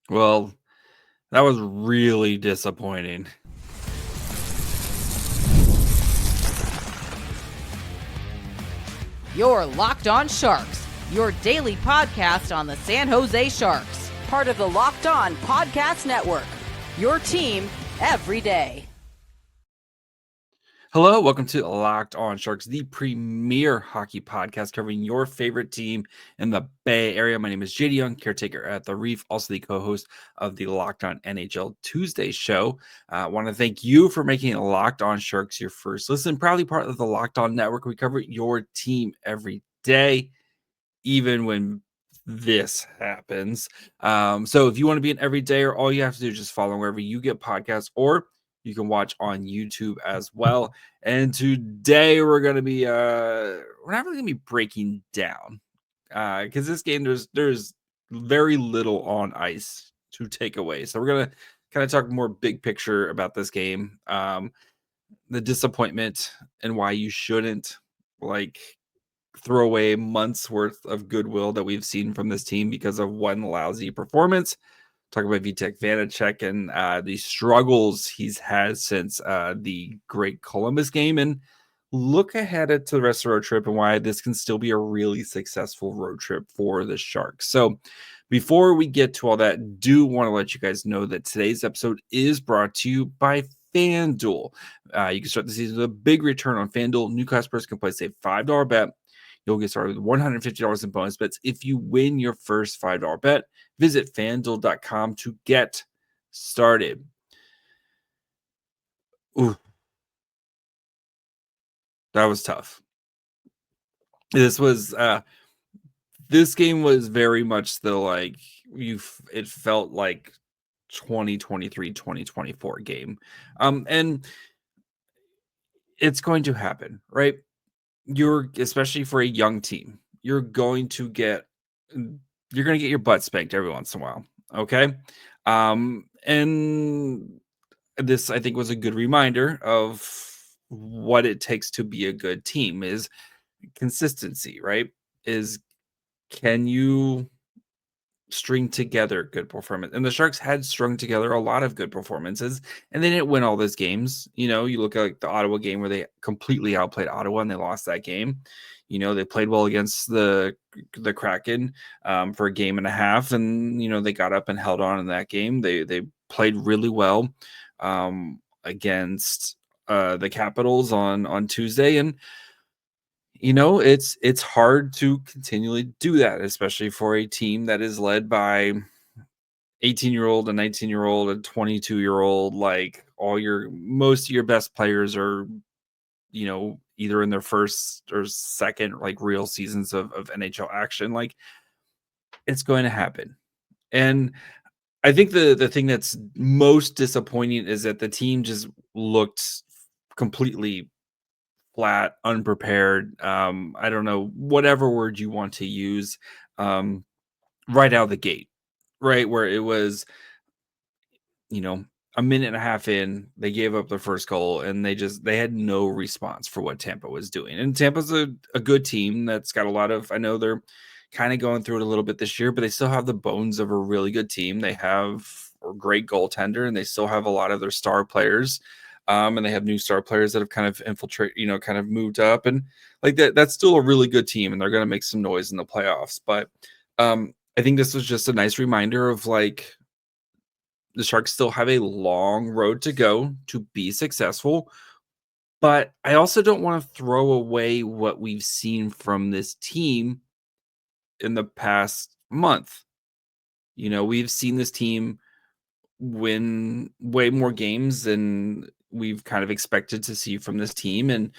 Well, that was really disappointing. You're Locked On Sharks, your daily podcast on the San Jose Sharks, part of the Locked On Podcast Network. Your team every day. Hello, welcome to Locked On Sharks, the premier hockey podcast covering your favorite team in the Bay Area. My name is JD Young, caretaker at the Reef, also the co-host of the Locked On NHL Tuesday show. I want to thank you for making Locked On Sharks your first listen. Proudly part of the Locked On Network. We cover your team every day, even when this happens. So if you want to be an everydayer, all you have to do is just follow wherever you get podcasts, or you can watch on YouTube as well. And today we're going to be we're not really going to be breaking down because this game there's very little on ice to take away. So we're going to kind of talk more big picture about this game, the disappointment and why you shouldn't like throw away months worth of goodwill that we've seen from this team because of one lousy performance. Talk about Vitek Vanecek and the struggles he's had since the great Columbus game, and look ahead to the rest of the road trip and why this can still be a really successful road trip for the Sharks. So before we get to all that, do want to let you guys know that today's episode is brought to you by FanDuel. You can start the season with a big return on FanDuel. New customers can place a $5 bet. You'll get started with $150 in bonus bets if you win your first $5 bet. Visit fanduel.com to get started. Ooh, that was tough. This game was very much the it felt like 2023-2024 game. And it's going to happen, right? You're, especially for a young team, you're going to get your butt spanked every once in a while. Okay. And this, I think, was a good reminder of what it takes to be a good team is consistency, right? Is can you string together good performance? And the Sharks had strung together a lot of good performances, and they didn't win all those games. You know, you look at like the Ottawa game where they completely outplayed Ottawa and they lost that game. You know, they played well against the Kraken for a game and a half, and you know they got up and held on in that game. They played really well against the Capitals on Tuesday, and you know it's hard to continually do that, especially for a team that is led by 18-year-old, a 19-year-old, a 22-year-old. Like most of your best players are, you know, either in their first or second like real seasons of NHL action. Like it's going to happen. And I think the thing that's most disappointing is that the team just looked completely flat, unprepared. I don't know, whatever word you want to use, right out of the gate, right? Where it was, you know, a minute and a half in, they gave up their first goal and they had no response for what Tampa was doing. And Tampa's a good team that's got a lot of, I know they're kind of going through it a little bit this year, but they still have the bones of a really good team. They have a great goaltender and they still have a lot of their star players. And they have new star players that have kind of kind of moved up, and like that's still a really good team, and they're going to make some noise in the playoffs. But I think this was just a nice reminder of like the Sharks still have a long road to go to be successful. But I also don't want to throw away what we've seen from this team in the past month. You know, we've seen this team win way more games than we've kind of expected to see from this team. And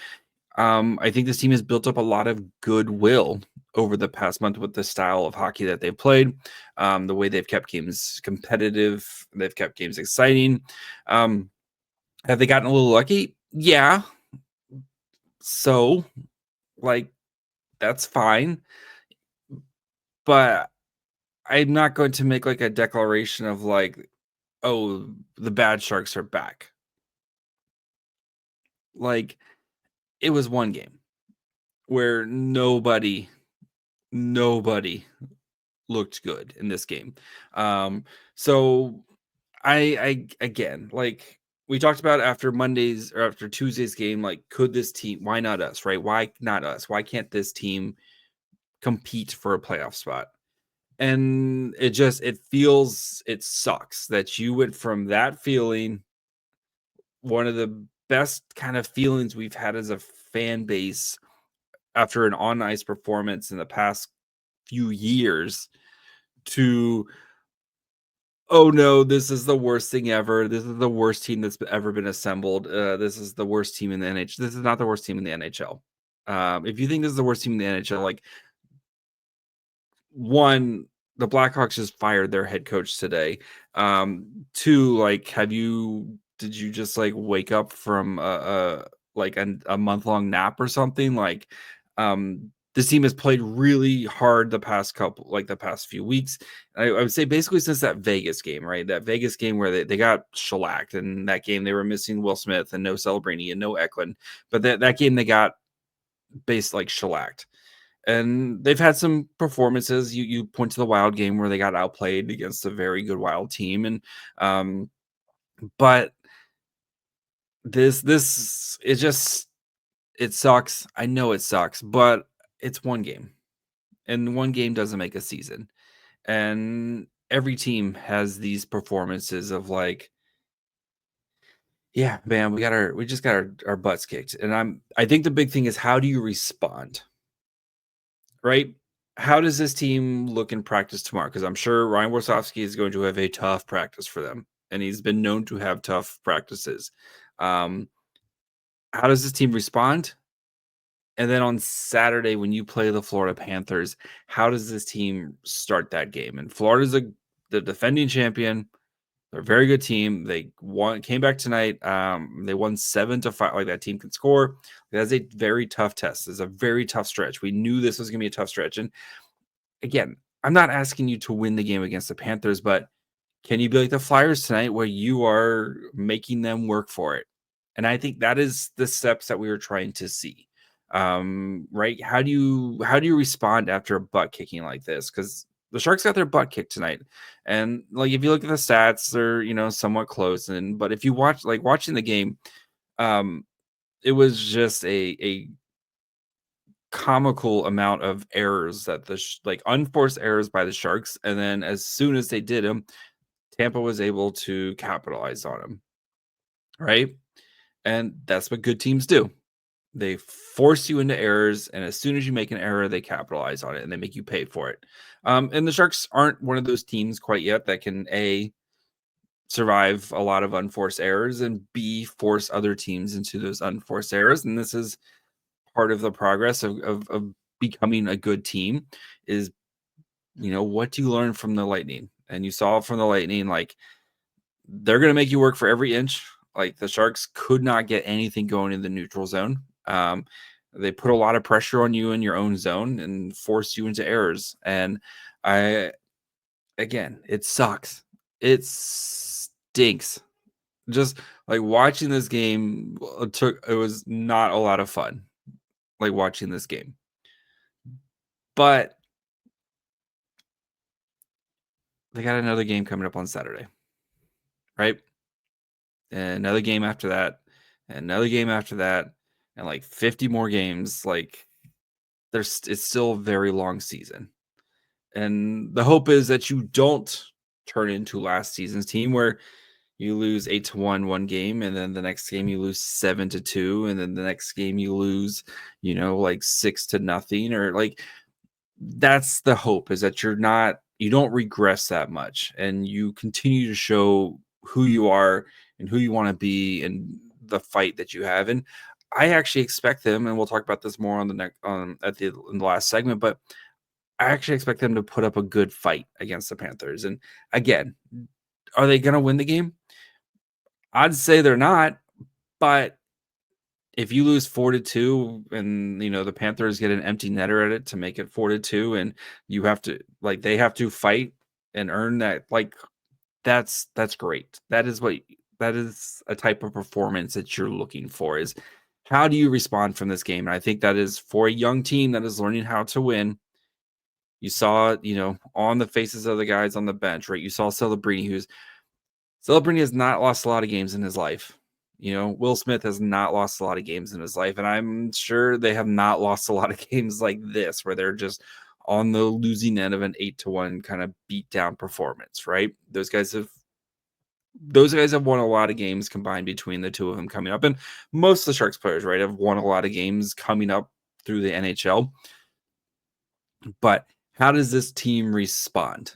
I think this team has built up a lot of goodwill over the past month with the style of hockey that they've played, the way they've kept games competitive, they've kept games exciting. Have they gotten a little lucky? Yeah. So, like, that's fine. But I'm not going to make like a declaration of like, oh, the bad Sharks are back. Like, it was one game where nobody looked good in this game. So I again, like we talked about after Monday's or after Tuesday's game, like could this team, why not us, right? Why not us? Why can't this team compete for a playoff spot? And it sucks that you went from that feeling, one of the best kind of feelings we've had as a fan base after an on ice performance in the past few years, to, oh no, this is the worst thing ever. This is the worst team that's ever been assembled. This is the worst team in the NHL. This is not the worst team in the NHL. If you think this is the worst team in the NHL, like, one, the Blackhawks just fired their head coach today. Two, like, did you just like wake up from a month-long nap or something? Like, this team has played really hard the past few weeks. I would say basically since that Vegas game, right? That Vegas game where they got shellacked, and that game they were missing Will Smith and no Celebrini and no Eklund. But that game they got shellacked. And they've had some performances. You point to the Wild game where they got outplayed against a very good Wild team, and but it sucks. I know it sucks, but it's one game, and one game doesn't make a season. And every team has these performances of like, yeah, man, we just got our butts kicked. And I think the big thing is, how do you respond? Right? How does this team look in practice tomorrow? Because I'm sure Ryan Warsofsky is going to have a tough practice for them, and he's been known to have tough practices. How does this team respond? And then on Saturday, when you play the Florida Panthers, how does this team start that game? And Florida's the defending champion. They're a very good team. They came back tonight. They won 7-5. Like, that team can score. That's a very tough test. It's a very tough stretch. We knew this was going to be a tough stretch. And again, I'm not asking you to win the game against the Panthers, but can you be like the Flyers tonight, where you are making them work for it? And I think that is the steps that we were trying to see. Right? How do you respond after a butt kicking like this? Because the Sharks got their butt kicked tonight, and like, if you look at the stats, they're somewhat close. But if you watching the game, it was just a comical amount of errors that unforced errors by the Sharks, and then as soon as they did them, Tampa was able to capitalize on them, right? And that's what good teams do. They force you into errors, and as soon as you make an error, they capitalize on it and they make you pay for it. And the Sharks aren't one of those teams quite yet that can A, survive a lot of unforced errors, and B, force other teams into those unforced errors. And this is part of the progress of becoming a good team. Is, what do you learn from the Lightning? And you saw from the Lightning, like, they're going to make you work for every inch. Like, the Sharks could not get anything going in the neutral zone. They put a lot of pressure on you in your own zone and force you into errors. And again, it sucks. It stinks. Just like watching this game, it was not a lot of fun, like watching this game. But they got another game coming up on Saturday, right? And another game after that, and another game after that, and like 50 more games. Like, it's still a very long season. And the hope is that you don't turn into last season's team, where you lose 8-1 one game, and then the next game you lose 7-2, and then the next game you lose, like 6-0, or like, that's the hope, is that you don't regress that much, and you continue to show who you are and who you want to be and the fight that you have. And I actually expect them, and we'll talk about this more in the last segment, but I actually expect them to put up a good fight against the Panthers. And again, are they going to win the game? I'd say they're not, but if you lose 4-2, and the Panthers get an empty netter at it to make it 4-2, and you have to, like, they have to fight and earn that, like, that's great. That is a type of performance that you're looking for. Is, how do you respond from this game? And I think that is, for a young team that is learning how to win, You saw, on the faces of the guys on the bench, right? You saw Celebrini has not lost a lot of games in his life. Will Smith has not lost a lot of games in his life, and I'm sure they have not lost a lot of games like this where they're just on the losing end of an 8-1 kind of beat down performance, right? Those guys have won a lot of games combined between the two of them coming up, and most of the Sharks players, right, have won a lot of games coming up through the NHL. But how does this team respond?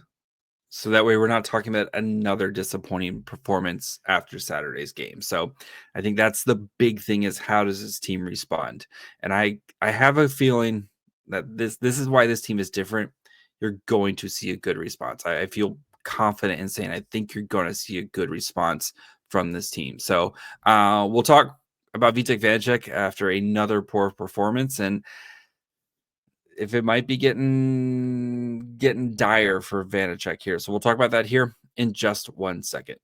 So that way we're not talking about another disappointing performance after Saturday's game. So I think that's the big thing, is how does this team respond? And I have a feeling that this is why this team is different. You're going to see a good response. I feel confident in saying I think you're going to see a good response from this team. So we'll talk about Vitek Vanecek after another poor performance, and if it might be getting dire for Vanecek here. So we'll talk about that here in just 1 second.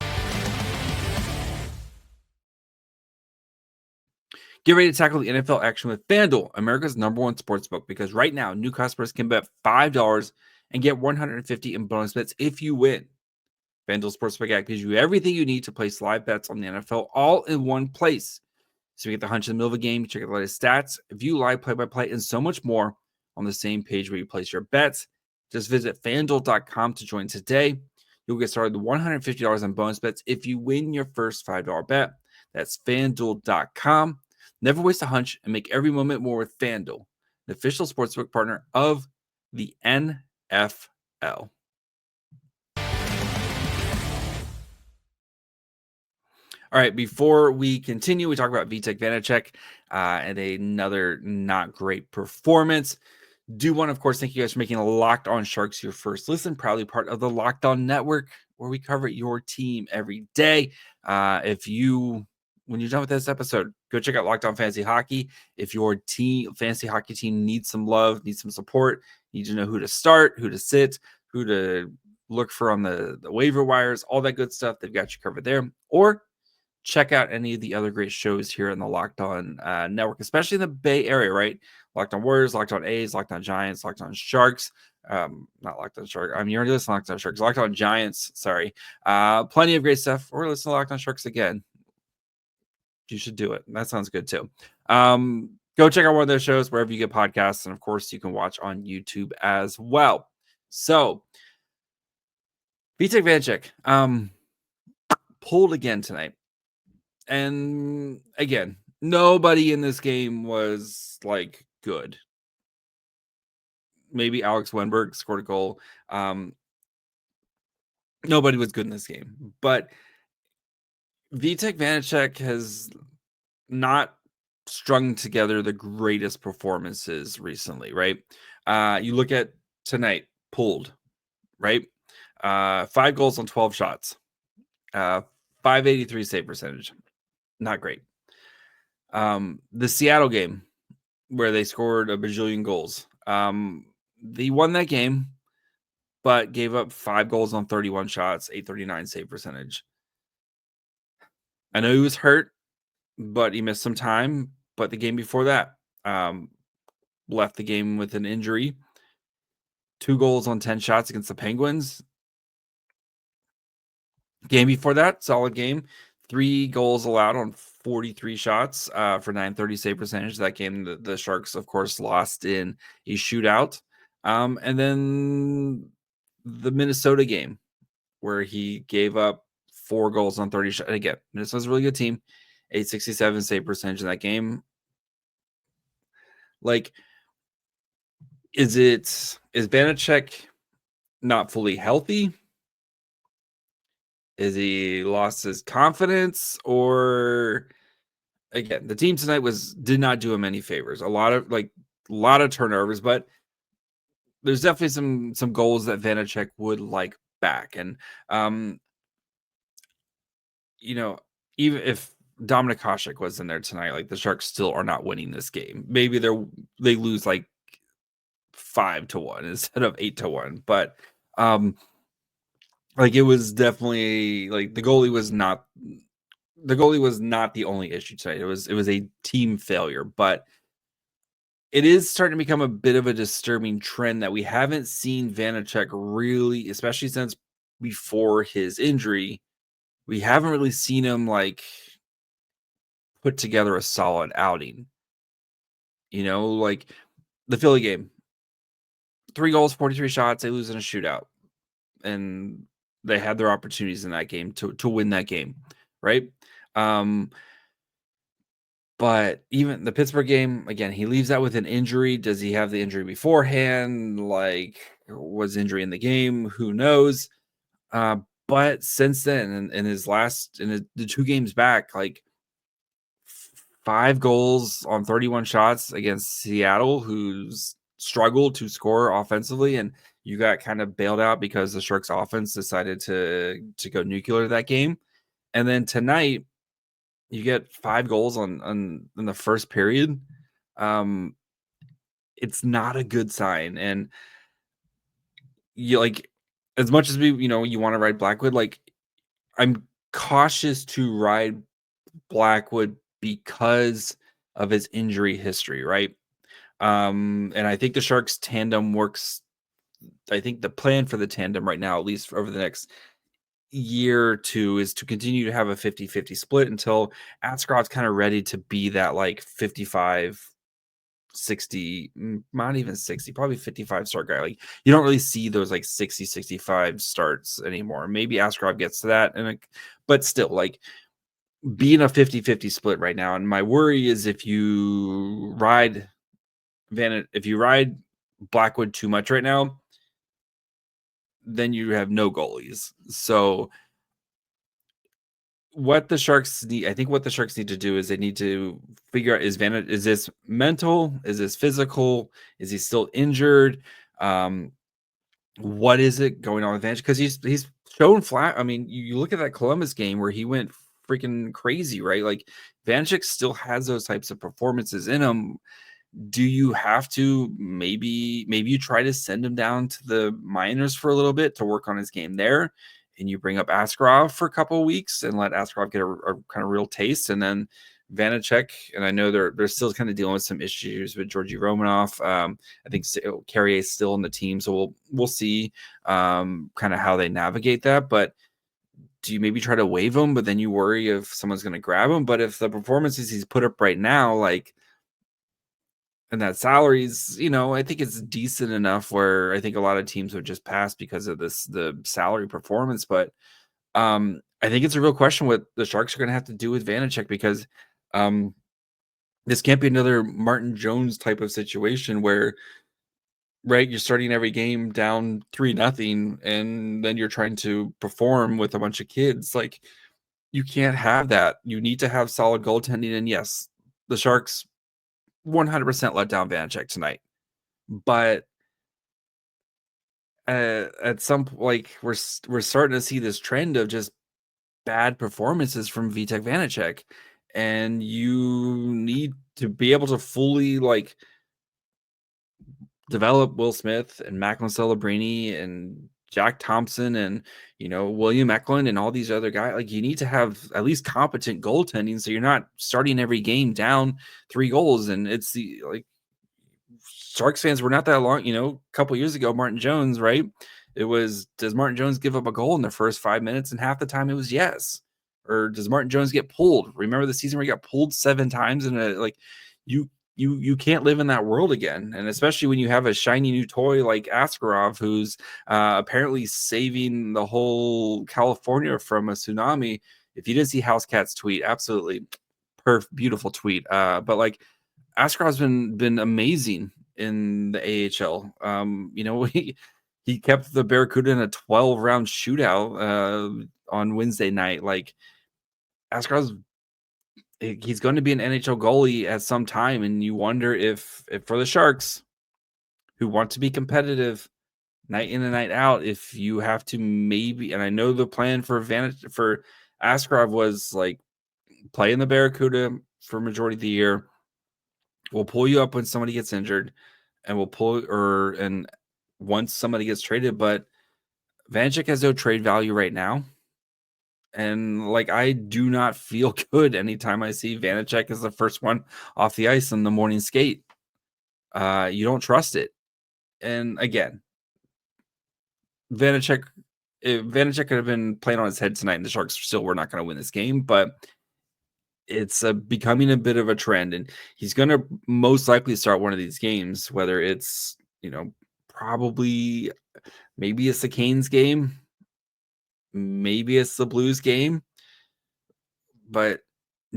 Get ready to tackle the NFL action with FanDuel, America's #1 sportsbook, because right now new customers can bet $5 and get $150 in bonus bets if you win. FanDuel Sportsbook app gives you everything you need to place live bets on the NFL all in one place. So you get the hunch in the middle of a game, you check out the latest stats, view live play-by-play, and so much more on the same page where you place your bets. Just visit FanDuel.com to join today. You'll get started with $150 in bonus bets if you win your first $5 bet. That's FanDuel.com. Never waste a hunch and make every moment more with FanDuel, the official sportsbook partner of the NFL. All right, before we continue, we talk about Vitek Vanecek and another not great performance. Do want to, of course, thank you guys for making Locked On Sharks your first listen, proudly part of the Locked On Network, where we cover your team every day. When you're done with this episode, go check out Locked On Fantasy Hockey. If your fantasy hockey team needs some love, needs some support, need to know who to start, who to sit, who to look for on the waiver wires, all that good stuff, they've got you covered there. Or check out any of the other great shows here in the Locked On Network, especially in the Bay Area, right? Locked On Warriors, Locked On A's, Locked On Giants, Locked On Sharks. Not Locked On Sharks. You're already listening to Locked On Sharks. Locked On Giants, sorry. Plenty of great stuff. Or listen to Locked On Sharks again. You should do it. That sounds good too. Go check out one of those shows wherever you get podcasts. And of course, you can watch on YouTube as well. So, Vitek Vanecek pulled again tonight. And again, nobody in this game was like good. Maybe Alex Wenberg scored a goal. Nobody was good in this game. But Vitek Vanecek has not strung together the greatest performances recently, right? You look at tonight, pulled, right? 5 goals on 12 shots. 583 save percentage. Not great. The Seattle game where they scored a bajillion goals. They won that game, but gave up 5 goals on 31 shots, 839 save percentage. I know he was hurt, but he missed some time. But the game before that, left the game with an injury. 2 goals on 10 shots against the Penguins. Game before that, solid game. 3 goals allowed on 43 shots for 930 save percentage. That game, the Sharks, of course, lost in a shootout. And then the Minnesota game, where he gave up 4 goals on 30 shots. Again, Minnesota's a really good team. 867 save percentage in that game. Like, is Vanecek not fully healthy? Is he lost his confidence? Or again, the team tonight did not do him any favors. A lot of turnovers, but there's definitely some goals that Vanecek would like back. And even if Dominik Hasek was in there tonight, like, the Sharks still are not winning this game. Maybe they lose like 5-1 instead of 8-1. But like, it was definitely like the goalie was not the only issue tonight. It was a team failure. But it is starting to become a bit of a disturbing trend that we haven't seen Vanecek really, especially since before his injury, we haven't really seen him like put together a solid outing. Like the Philly game, 3 goals, 43 shots, they lose in a shootout. And they had their opportunities in that game to win that game, right? But even the Pittsburgh game, again, he leaves out with an injury. Does he have the injury beforehand? Like, was injury in the game? Who knows? But since then, in the 2 games back, like 5 goals on 31 shots against Seattle, who's struggled to score offensively, and you got kind of bailed out because the Sharks offense decided to go nuclear that game. And then tonight, you get 5 goals on in the first period. It's not a good sign. And you like, as much as you want to ride Blackwood, like I'm cautious to ride Blackwood because of his injury history, right? And I think the Sharks tandem works. I think the plan for the tandem right now, at least over the next year or two, is to continue to have a 50-50 split until Askarov's kind of ready to be that like 55, 60, not even 60, probably 55 start guy. Like you don't really see those like 60, 65 starts anymore. Maybe Askarov gets to that, but still, like being a 50-50 split right now. And my worry is if you ride Blackwood too much right now, then you have no goalies. So what the Sharks need to do is they need to figure out, is this mental? Is this physical? Is he still injured? What is it going on with Vanecek? Because he's shown flat. I mean, you look at that Columbus game where he went freaking crazy, right? Like Vanecek still has those types of performances in him. Do you have to maybe you try to send him down to the minors for a little bit to work on his game there, and you bring up Askarov for a couple of weeks and let Askarov get a kind of real taste, and then Vanecek, and I know they're still kind of dealing with some issues with Georgi Romanov. I think Carrier is still in the team, so we'll see kind of how they navigate that. But do you maybe try to waive him, but then you worry if someone's going to grab him? But if the performances he's put up right now, like, and that salary's, I think it's decent enough where I think a lot of teams would just pass because of the salary performance. But I think it's a real question what the Sharks are going to have to do with Vanecek, because this can't be another Martin Jones type of situation where, right, you're starting every game down 3-0, and then you're trying to perform with a bunch of kids. Like, you can't have that. You need to have solid goaltending. And yes, the Sharks 100% let down Vanecek tonight, but at some like we're starting to see this trend of just bad performances from Vitek Vanecek, and you need to be able to fully like develop Will Smith and Macklin Celebrini and Jack Thompson and William Macklin and all these other guys. Like, you need to have at least competent goaltending, so you're not starting every game down 3 goals. And it's the like Sharks fans were not that long, a couple years ago, Martin Jones, right? It was, does Martin Jones give up a goal in the first 5 minutes? And half the time it was yes. Or does Martin Jones get pulled? Remember the season where he got pulled 7 times? And like you can't live in that world again. And especially when you have a shiny new toy like Askarov, who's apparently saving the whole California from a tsunami. If you didn't see House Cat's tweet, absolutely beautiful tweet. But like, Askarov's been amazing in the AHL. He kept the Barracuda in a 12-round shootout on Wednesday night. Like, Askarov's, he's going to be an NHL goalie at some time, and you wonder if for the Sharks, who want to be competitive night in and night out, if you have to maybe, and I know the plan for Askarov was like play in the Barracuda for majority of the year. We'll pull you up when somebody gets injured, and and once somebody gets traded. But Vanecek has no trade value right now, and like, I do not feel good anytime I see Vanecek as the first one off the ice in the morning skate. You don't trust it. And again, Vanecek, if Vanecek could have been playing on his head tonight, and the Sharks still were not going to win this game, but it's becoming a bit of a trend, and he's going to most likely start one of these games, whether it's, probably maybe it's the Canes game, maybe it's the Blues game, but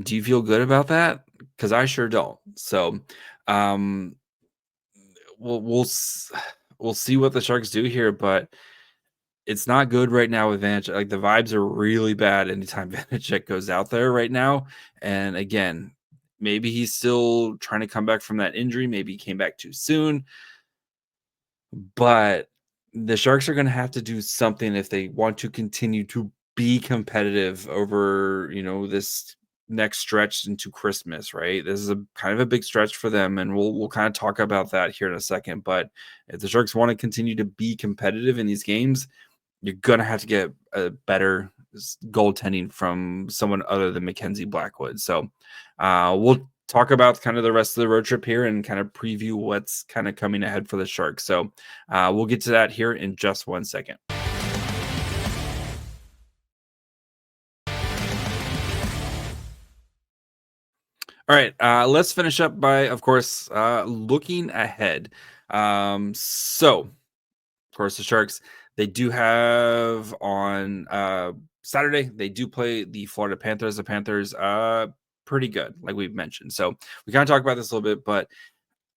do you feel good about that? Because I sure don't. So, um, we'll see what the Sharks do here, but it's not good right now with Vanecek. Like, the vibes are really bad anytime Vanecek goes out there right now. And again, maybe he's still trying to come back from that injury. Maybe he came back too soon. But the Sharks are going to have to do something if they want to continue to be competitive over, this next stretch into Christmas, right? This is a kind of a big stretch for them, and we'll kind of talk about that here in a second. But if the Sharks want to continue to be competitive in these games, you're gonna have to get a better goaltending from someone other than Mackenzie Blackwood. So we'll talk about kind of the rest of the road trip here and kind of preview what's kind of coming ahead for the Sharks. So we'll get to that here in just 1 second. All right, let's finish up by, of course, looking ahead. So, of course, the Sharks, they do have on Saturday, they do play the Florida Panthers. The Panthers, pretty good, like we've mentioned. So we kind of talk about this a little bit, but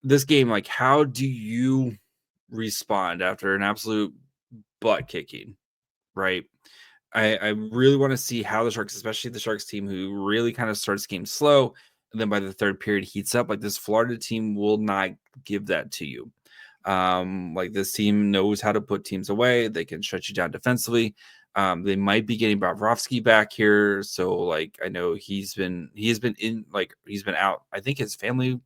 this game, like, how do you respond after an absolute butt kicking, right? I really want to see how the Sharks, especially the Sharks team, who really kind of starts game slow, and then by the third period heats up. Like, this Florida team will not give that to you. Like, this team knows how to put teams away. They can shut you down defensively. They might be getting Bobrovsky back here, so like I know he's been out. I think his family.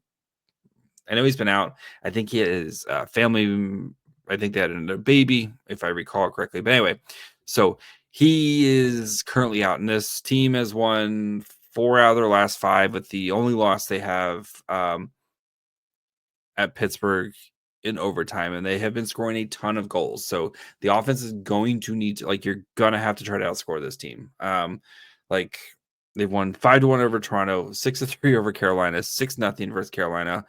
I know he's been out. I think his family. I think they had another baby, if I recall correctly. But anyway, so he is currently out, and this team has won 4 out of their last 5, with the only loss they have at Pittsburgh in overtime, and they have been scoring a ton of goals. So the offense is going to need to, like, you're gonna have to try to outscore this team. Like, they've won 5-1 over Toronto, 6-3 over Carolina, 6-0 versus Carolina.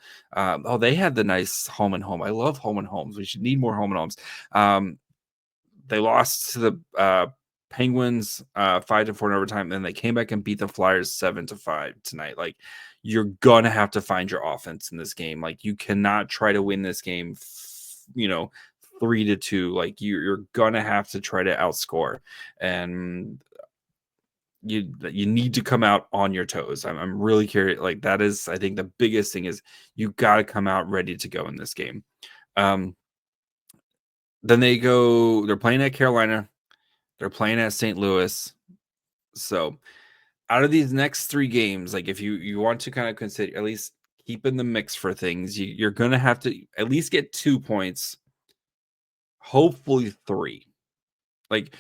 They had the nice home and home. I love home and homes. We should need more home and homes. They lost to the Penguins 5-4 in overtime, and they came back and beat the Flyers 7-5 tonight. Like, you're gonna have to find your offense in this game. Like, you cannot try to win this game 3-2. Like, you're gonna have to try to outscore, and you need to come out on your toes. I'm really curious. Like, that is, I think, the biggest thing is you got to come out ready to go in this game. Then they're playing at Carolina, they're playing at St. Louis. So out of these next 3 games, like, if you want to kind of consider at least keep in the mix for things, you're going to have to at least get 2 points, hopefully 3. Like,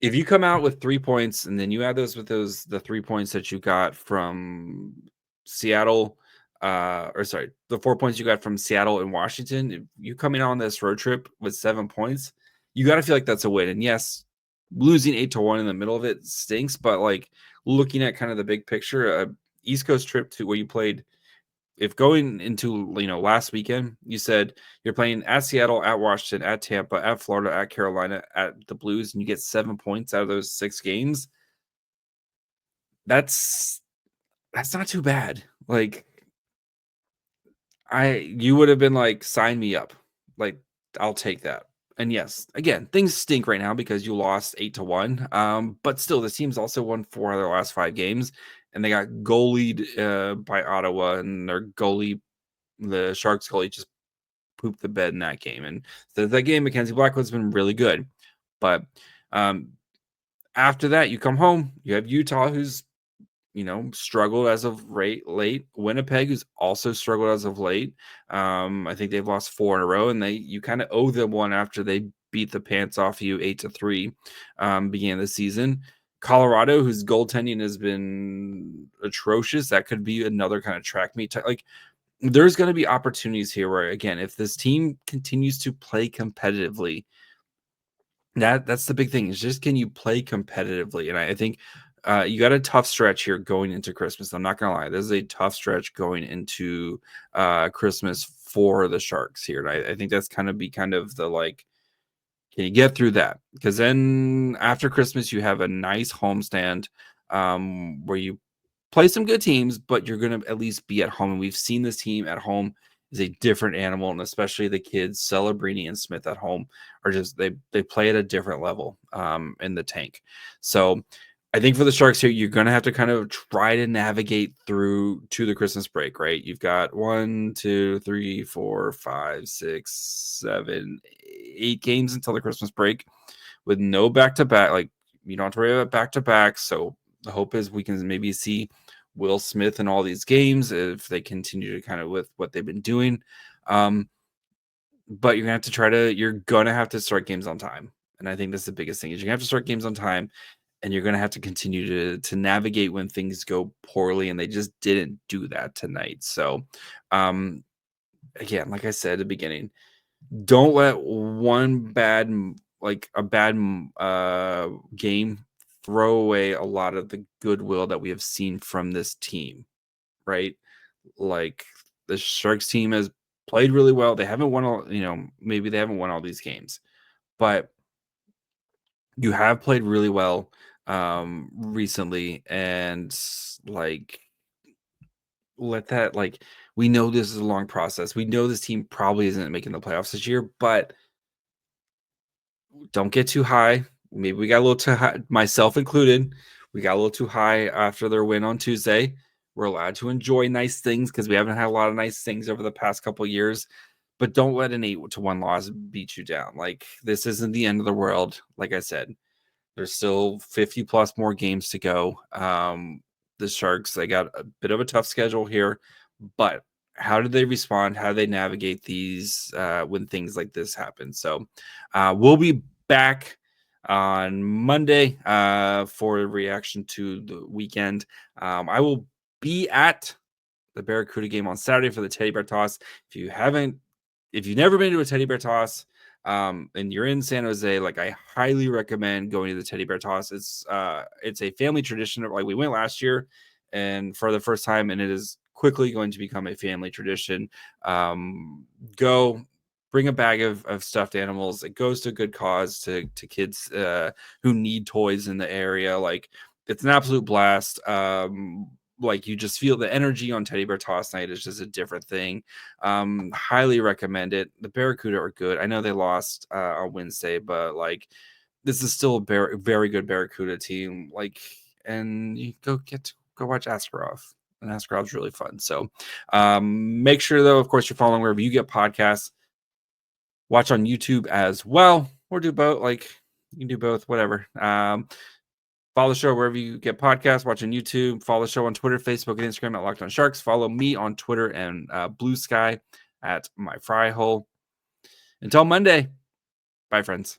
if you come out with 3 points and then you add those with the 3 points that you got from Seattle, the 4 points you got from Seattle and Washington, if you coming on this road trip with 7 points, you got to feel like that's a win. And yes, losing 8-1 in the middle of it stinks, but like, looking at kind of the big picture, East Coast trip to where you played, if going into last weekend, you said you're playing at Seattle, at Washington, at Tampa, at Florida, at Carolina, at the Blues, and you get 7 points out of those 6 games. That's not too bad. Like, you would have been like, sign me up. Like, I'll take that. And yes, again, things stink right now because you lost 8-1. But still, this team's also won 4 out of their last 5 games, and they got goalied by Ottawa, and the Sharks goalie, just pooped the bed in that game. And so that game, Mackenzie Blackwood's been really good. But after that, you come home, you have Utah, who's struggled as of late. Winnipeg, who's also struggled as of late. I think they've lost 4 in a row, and you kind of owe them one after they beat the pants off you 8-3 beginning of the season. Colorado, whose goaltending has been atrocious. That could be another kind of track meet. Like, there's going to be opportunities here where, again, if this team continues to play competitively, that's the big thing, is just, can you play competitively? And I think you got a tough stretch here going into Christmas. I'm not gonna lie, this is a tough stretch going into Christmas for the Sharks here. And I think that's kind of the, like, can you get through that? Because then after Christmas, you have a nice homestand where you play some good teams, but you're going to at least be at home. And we've seen this team at home is a different animal, and especially the kids, Celebrini and Smith at home, are just, they play at a different level in the tank. So I think for the Sharks here, you're going to have to kind of try to navigate through to the Christmas break, right? You've got 1, 2, 3, 4, 5, 6, 7, 8 games until the Christmas break with no back-to-back. Like, you don't have to worry about back-to-back. So the hope is we can maybe see Will Smith in all these games if they continue to kind of with what they've been doing. But you're going to have to start games on time. And I think that's the biggest thing, is you're going to have to start games on time, and you're going to have to continue to navigate when things go poorly. And they just didn't do that tonight. So, again, like I said at the beginning, don't let one bad game throw away a lot of the goodwill that we have seen from this team, right? Like, the Sharks team has played really well. They haven't won all, maybe they haven't won all these games, but you have played really well recently. And, like, let that, like, we know this is a long process. We know this team probably isn't making the playoffs this year, but don't get too high. Maybe we got a little too high, myself included. We got a little too high after their win on Tuesday. We're allowed to enjoy nice things because we haven't had a lot of nice things over the past couple of years. But don't let an 8-1 loss beat you down. Like, this isn't the end of the world. Like I said, there's still 50 plus more games to go. The Sharks, they got a bit of a tough schedule here, but how do they respond? How do they navigate these when things like this happen? So we'll be back on Monday for a reaction to the weekend. I will be at the Barracuda game on Saturday for the Teddy Bear Toss. If you've never been to a Teddy Bear Toss, and you're in San Jose, like, I highly recommend going to the Teddy Bear Toss. It's a family tradition. Like, we went last year and for the first time, and it is quickly going to become a family tradition. Go bring a bag of stuffed animals. It goes to a good cause, to kids who need toys in the area. Like, it's an absolute blast. Like, you just feel the energy on Teddy Bear Toss night is just a different thing. Highly recommend it. The Barracuda are good. I know they lost on Wednesday, but, like, this is still a very good Barracuda team. Like, and you go watch Askarov. And Askarov's really fun. So make sure, though, of course, you're following wherever you get podcasts. Watch on YouTube as well, or do both. Like, you can do both, whatever. Follow the show wherever you get podcasts. Watch on YouTube. Follow the show on Twitter, Facebook, and Instagram at Locked On Sharks. Follow me on Twitter and Blue Sky at My Fry Hole. Until Monday, bye, friends.